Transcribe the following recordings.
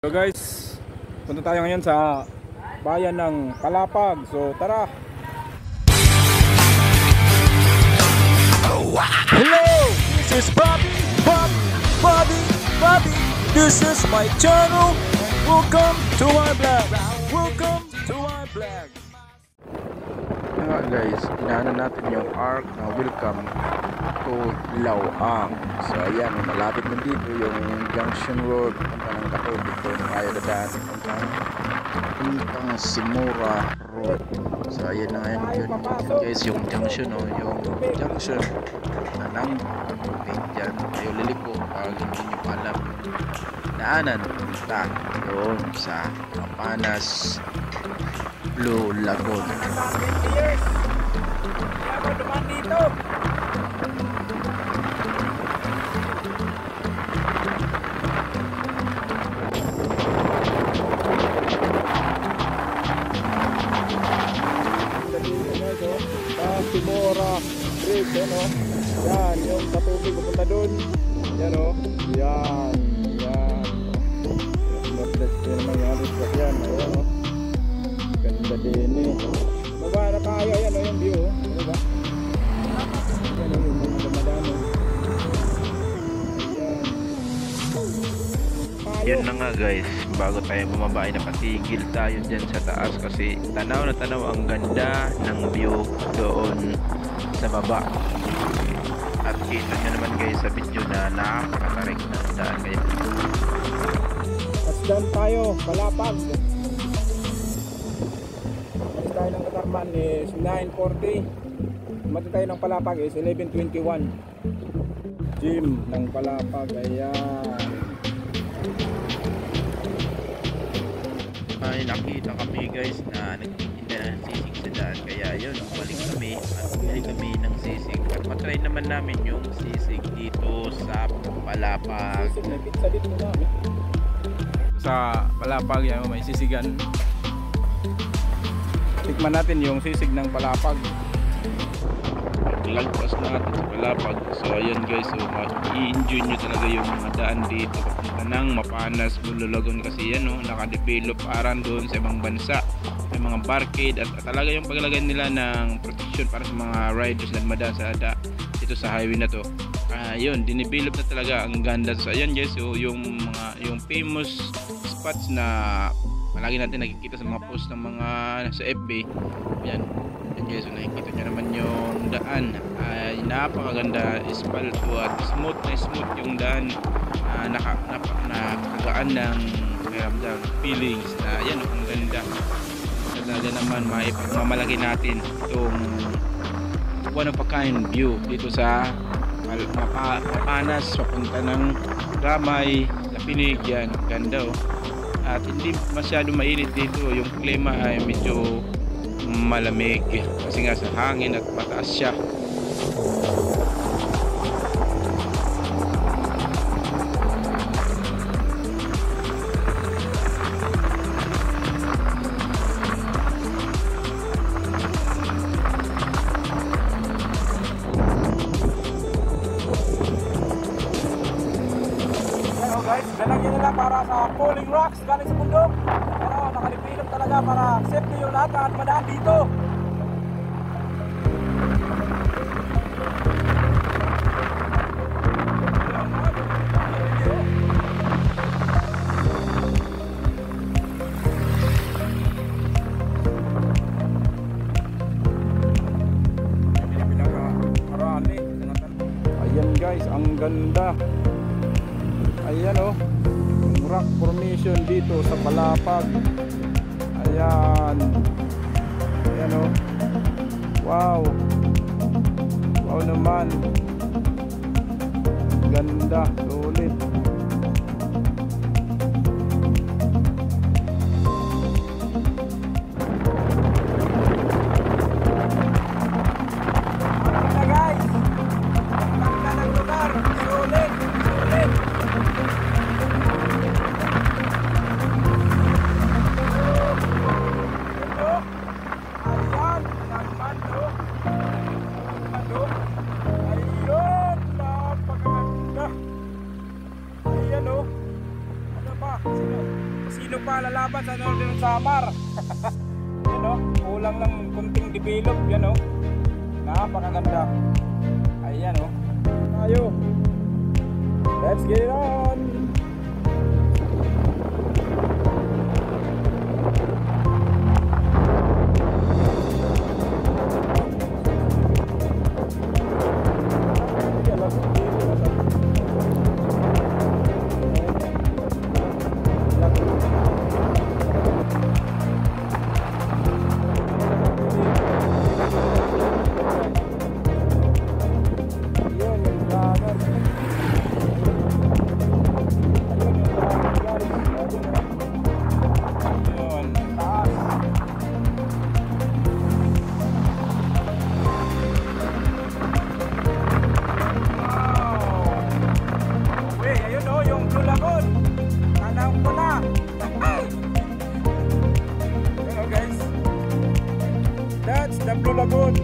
So guys, punta tayo ngayon sa bayan ng Palapag. So tara. Hello, this is Bobby. This is my channel. Welcome to my vlog. Nga guys, inaano natin yung arc na welcome to Laoang. So ayan, malapit na dito yung Junction Road punta ng Katog. Dito na tayo dadaan puntang Simura Road. So ayan na ngayon yun guys, yung junction, no? Yung junction na ng tubig dyan. Tayo liliko pag hindi nyo pa alam daanan punta doon sa Mapanas Blue Lagoon. 20 years ako duman dito. Simora Bridge, ano? Yan, yung sa tubig pupunta doon. Yan, o. Yan. Yan naman yung alis ko yan. Ayan, o. Ganda din eh. Baba na tayo. Ayan, o. Yung view, o. Ano ba? Ayan, o. Yung mga damadami. Yan na nga guys, bago tayo bumaba ay napatigil tayo dyan sa taas kasi tanaw na tanaw ang ganda ng view doon sa baba. At kita nyo naman guys sa video na napakatarik na daan kayo. At daan tayo, Palapag. At tayo ng Katarman is 9:40. Mati tayo ng Palapag is 11:21. Gym ng Palapag, ayan. Ay nakita kami guys na nagtitinda ng sisig sa daan, kaya yun, balik kami at bumili kami ng sisig at matry naman namin yung sisig dito sa Palapag. May pizza dito namin. Sa Palapag yan, may sisigan. Tikman natin yung sisig ng Palapag. Lagpas na natin sa Palapag. So ayan guys, so i-enjoy nyo talaga yung mga daan dito papunta ng Mapanas Blue Lagoon kasi yan, no, naka-develop aran doon sa ibang bansa. May mga barricade at talaga yung paglagay nila ng protection para sa mga riders na dumadaan sa dito sa highway na to. Yun, dinevelop na talaga, ang ganda. So ayan guys, so yung famous spots na palagi natin nakikita sa mga post ng mga sa FB. Yan guys, so nakikita nyo naman yung daan ay napakaganda, espalto at smooth yung daan. Nakagaan ng feelings na yan, ang ganda talaga naman. Maipagmamalaki natin itong one of a kind view dito sa Mapanas papunta ng Ramay, Lapinig. Yan, ganda, oh. At hindi masyado mainit dito, yung klima ay medyo malamig kasi nga sa hangin at mataas siya. Hello guys, lalagyan nila para sa falling rocks galing sa bundok. Pero nakalipilip talaga para safety yung lahat at madaan dito. Ayan guys, ang ganda. Ayan, oh, yung rock formation dito sa Palapag. Ayan. Ayan, oh. Wow. Wow naman. Ganda, sulit. sino pa lalaban sa Northern Samar. Yan o, kulang lang kunting develop. Yan o, napakaganda. Ayan o, tayo. Let's get it on. The Blue Lagoon.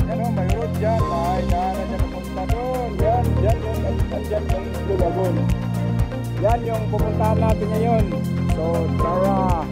Yan o, may road dyan. May daanan dyan pupunta doon. Yan yung Blue Lagoon. Yan yung pupuntahan natin ngayon. So, tara.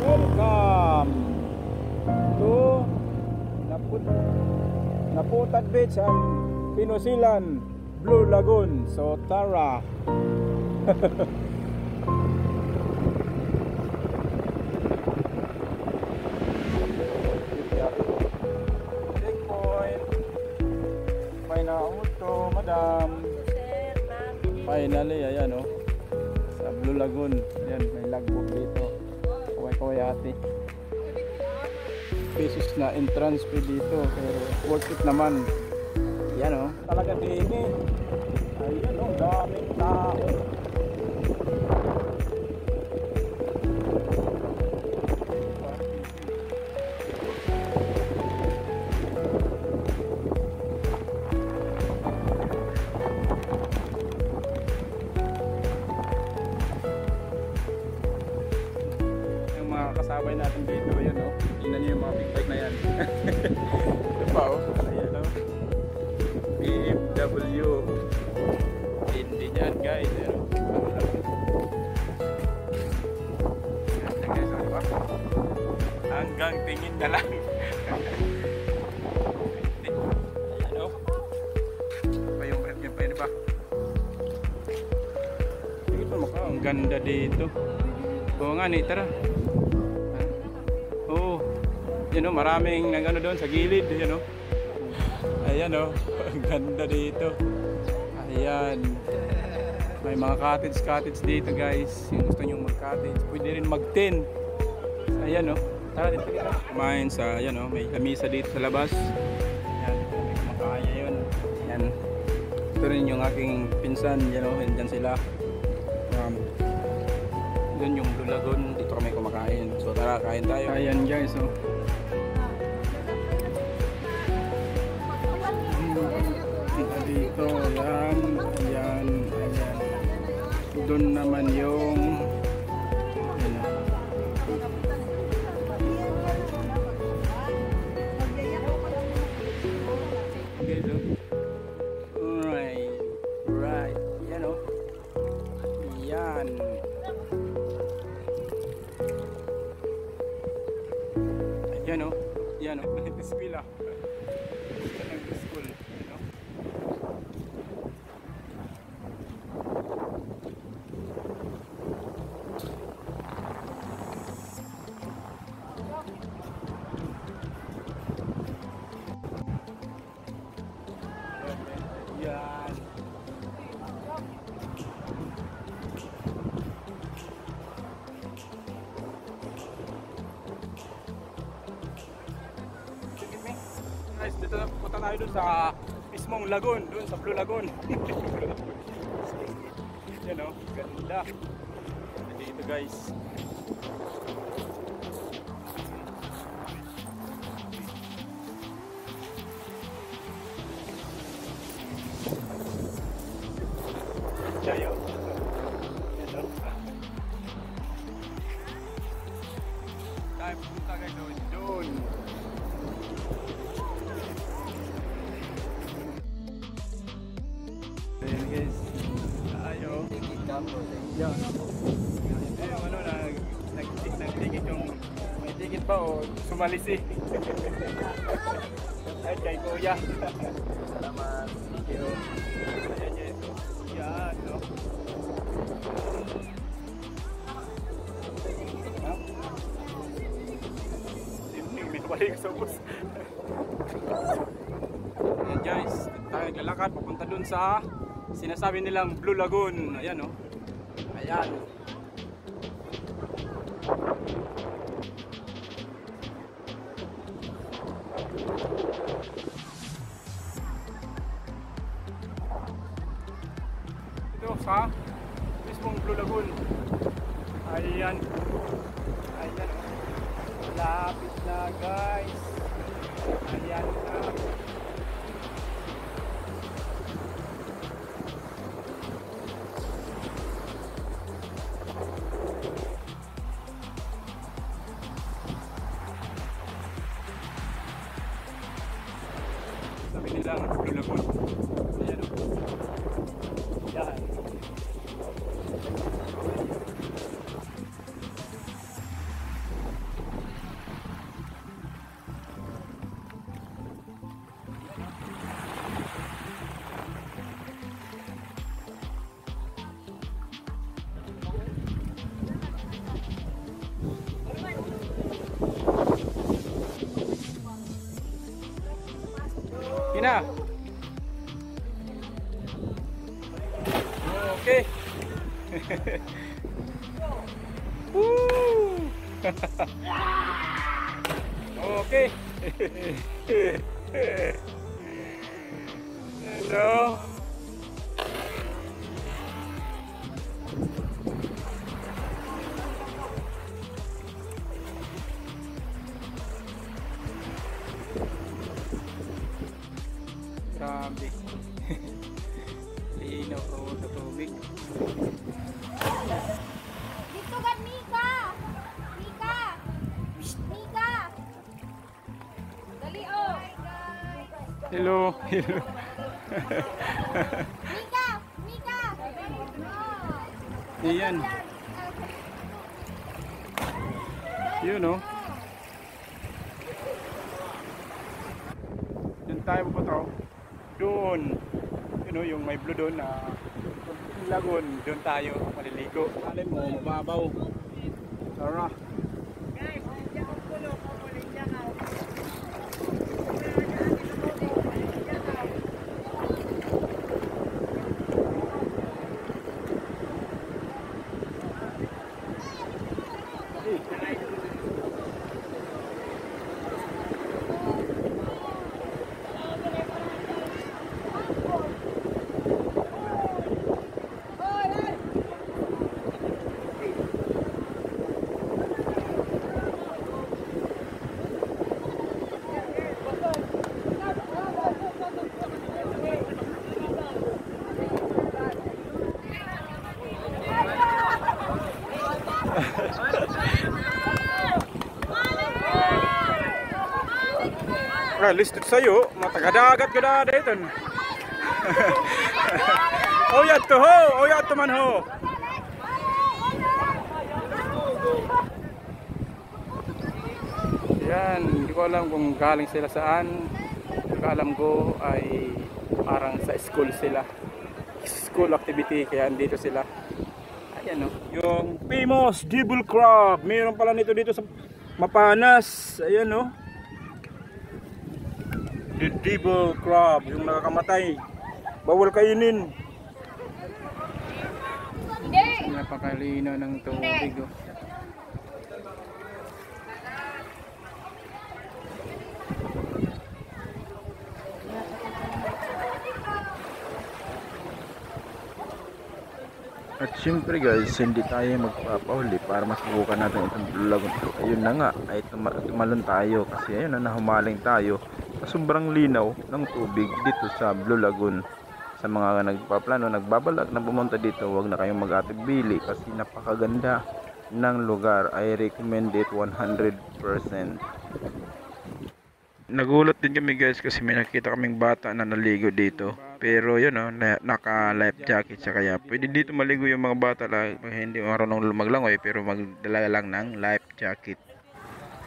Welcome to Naputad Beach and Pinusilan Blue Lagoon. So tara. Checkpoint. May na-auto, madam. Finally, ayan o. Sa Blue Lagoon. Ayan, may logbook dito. Kaway-kaway ate. Pesos na entrance fee dito. Pero worth it naman. Yan o, talaga din eh. Ayan o, daming tao. Yung mga kasabay natin dito, yan o. Tingnan nyo yung mga big bike na yan. Ito pa o, ayan o. BMW. Hindi yan guys. Hanggang tingin na lang. Ayan o. Pa yung rep niya, pwede ba? Dito maka, ang ganda dito. Oo nga ni, tara. Oo. Yan o, maraming nagano doon sa gilid. Yan o. Ayan o, ang ganda dito. Ayan. May mga cottage dito guys. Yung gusto nyo mag-cottage, pwede rin mag-tent. Ayan o, tara dito kita. Kumain sa, ayan o, may lamisa dito sa labas. Ayan, may kumakaya yun. Ayan. Ito rin yung aking pinsan, yan o, dyan sila. Doon yung Blue Lagoon, dito kami kumakain. So tara, kain tayo. Ayan guys o. Dito, yan, ayan, ayan. Doon naman yung okay, so right, yan o. Yan. Yan o, yan o, eskwela. Yan ang school, yan o. Yan. Guys, dito na pupunta tayo dun sa mismong lagoon, dun sa Blue Lagoon. Yan o, ganda. Dito guys. Tayo. Tayo pupunta guys doon. Yan. Yung ano, nag-ticket yung may ticket ba o sumalisi? Ay, kay Kuya. Salamat. Thank you. Ayan, yes. Yan, no? May balik sa bus. Ayan guys, tayo naglalakad papunta dun sa sinasabi nilang Blue Lagoon. Ayan o. Ayan. Ito sa mismong Blue Lagoon. Ayan. Ayan o. Lapit na guys. Ayan na. Sabi nilang Blue Lagoon. Ayan o. Yan. Ina. Okay. Woo! Okay. Hello. Grabe. Linaw ko sa tubig. Dito ka, Mika! Mika! Mika! Dali, oh! Hello. Hello. Mika! Mika! Oh. Ayan. Yun oh. Doon tayo pupunta oh. Doon. You know, yung may blue doon na lagoon. Doon tayo maliligo. Alam mo, mababaw. Tara. Listed sa'yo, matagadagat ka na dito. Oh ya to ho, oh ya to man ho. Yan, hindi ko alam kung galing sila saan. Alam ko ay parang sa school sila. School activity, kaya andito sila. Ayan o. Yung famous devil crab. Mayroon pala nito dito sa Mapanas. Ayan o. The devil crab, yung nakakamatay. Bawal kainin. Hindi! Napakalino ng tubig oh. At syempre guys, hindi tayo magpapahuli para masubukan natin itong Blue Lagoon. Ayun na nga, ay tumalon tayo kasi ayun na nahumaling tayo sa sobrang linaw ng tubig dito sa Blue Lagoon. Sa mga nagpaplano, nagbabalak na pumunta dito, huwag na kayong mag-atibili kasi napakaganda ng lugar. I recommend it 100%. Nagulat din kami guys kasi may nakita kaming bata na naligo dito. Pero yun oh, naka life jacket siya, kaya pwede dito maligo yung mga bata lang, hindi marunong lumaglangoy pero magdala lang ng life jacket.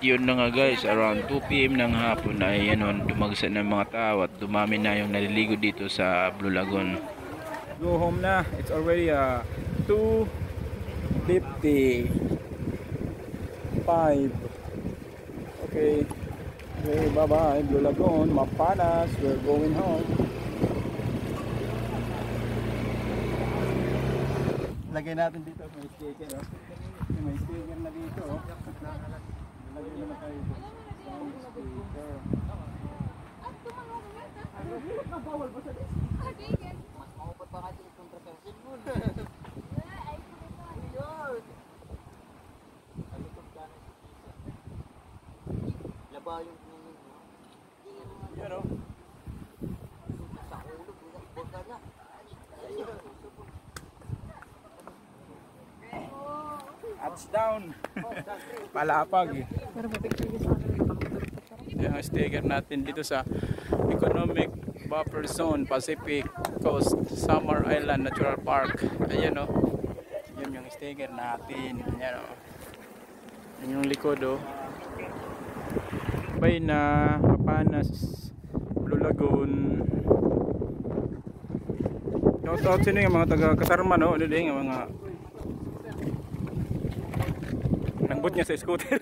Yun na nga guys, around 2 PM ng hapon ay ano, dumagsa ng mga tao at dumami na yung naliligo dito sa Blue Lagoon. Go home na. It's already 2:55. Okay. Okay, bye-bye. Blue Lagoon, Mapanas. We're going home. Lagay natin dito may sticker, oh. May sticker na dito, oh. Lagay naman tayo dito. Sticker. Bawal ba sa dis? Maupot pa kasi itong controversy mo. Ay, yun. Laba yung Yan, oh. sa ulo, buka na. Touchdown. Palapag. Yung sticker natin dito sa Economic Buffer Zone, Pacific Coast, Summer Island Natural Park. Ayan o. Yun yung sticker natin. Ayan o. Yun yung likod o. Bay na Mapanas, Blue Lagoon. Shoutout sino yung mga taga Katarman o. Ano din yung mga nangbot niya sa scooter.